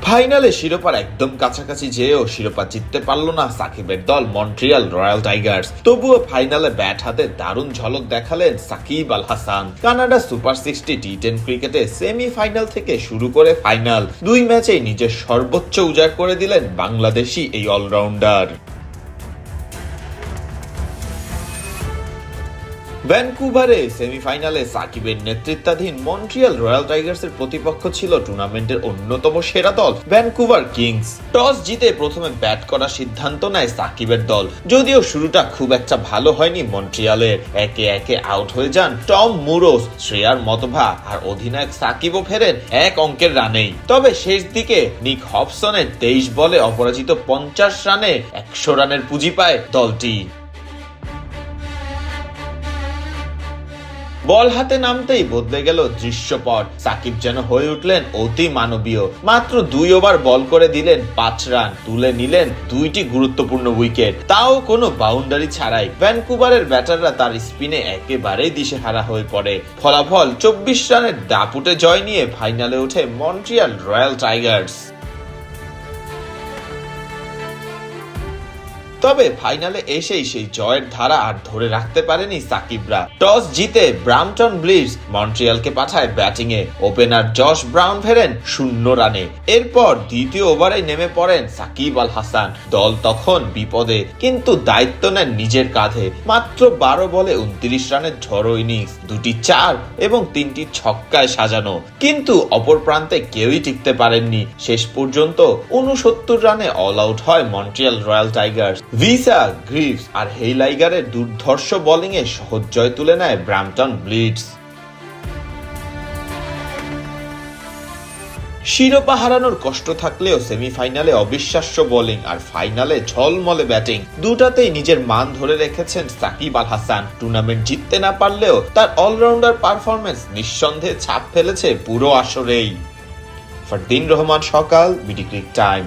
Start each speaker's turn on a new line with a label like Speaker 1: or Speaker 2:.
Speaker 1: ফাইনালে শিরোপার একদম কাছাকাছি যেও শিরোপা জিততে পারল না সাকিবের দল মন্ট্রিয়াল রয়্যাল টাইগার্স। তবুও ফাইনালে ব্যাট হাতে দারুণ ঝলক দেখালেন সাকিব আল হাসান। কানাডা সুপার 60 টি10 ক্রিকেটে সেমিফাইনাল থেকে শুরু করে ফাইনাল দুই ম্যাচেই নিজের সর্বোচ্চ উজাড় করে দিলেন বাংলাদেশি এই অলরাউন্ডার। ভ্যানকুভারে সেমিফাইনালে সাকিবের নেতৃত্বাধীন মন্ট্রিয়াল রয়্যাল টাইগার্সের প্রতিপক্ষ ছিল টুর্নামেন্টের অন্যতম সেরা দল ভ্যানকুভার কিংস। টস জিতে প্রথমে ব্যাট করার সিদ্ধান্ত নেয় সাকিবের দল। যদিও শুরুটা খুব একটা ভালো হয়নি মন্ট্রিয়ালের, একে একে আউট হয়ে যান টম মুরোস, শ্রেয়ার মতভা আর অধিনায়ক সাকিবও ফেরেন এক অঙ্কের রানেই। তবে শেষ দিকে নিক হবসনের 23 বলে অপরাজিত 50 রানে 100 রানের পুঁজি পায় দলটি। বল হাতে নামতেই বদলে গেল দৃশ্যপট। সাকিব যেন হয়ে উঠলেন অতি মানবীয়। মাত্র 2 ওভার বল করে দিলেন 5 রান, তুলে নিলেন 2টি গুরুত্বপূর্ণ উইকেট, তাও কোনো বাউন্ডারি ছাড়াই। ভ্যানকুভারের ব্যাটাররা তার স্পিনে একেবারেই দিশেহারা হয়ে পড়ে। ফলাফল 24 রানের দাপুটে জয় নিয়ে ফাইনালে ওঠে মন্ট্রিয়াল রয়্যাল টাইগার্স। তবে ফাইনালে এসেই সেই জয়ের ধারা আর ধরে রাখতে পারেনি সাকিবরা। টস জিতে ব্রাম্পটন ব্লিটজ মন্ট্রিয়ালকে পাঠায় ব্যাটিং এ। ওপেনার জশ ব্রাউন ফেরেন 0 রানে। এরপর দ্বিতীয় ওভারে নেমে পড়েন সাকিব আল হাসান। দল তখন বিপদে, কিন্তু দায়িত্ব নেন নিজের কাঁধে। মাত্র 12 বলে 29 রানের ঝড়ো ইনিংস, 2টি 4 এবং 3টি ছক্কায় সাজানো। কিন্তু অপর প্রান্তে কেউই টিকতে পারেননি। শেষ পর্যন্ত 69 রানে অল আউট হয় Montreal Royal Tigers. Wiese, Greaves আর হেইলাইগারের দুর্ধর্ষ বোলিং এ সহজ জয় তুলে নেয় ব্রাম্পটন ব্লিটজ। শিরোপা হারানোর কষ্ট থাকলেও সেমিফাইনালে অবিশ্বাস্য বোলিং আর ফাইনালে ঝলমলে ব্যাটিং, দুটাতেই নিজের মান ধরে রেখেছেন সাকিব আল হাসান। টুর্নামেন্ট জিততে না পারলেও তার অলরাউন্ডার পারফরম্যান্স নিঃসন্দেহে ছাপ ফেলেছে পুরো আসরেই। ফারদিন রহমান সকাল, বিডি ক্রিক টাইম।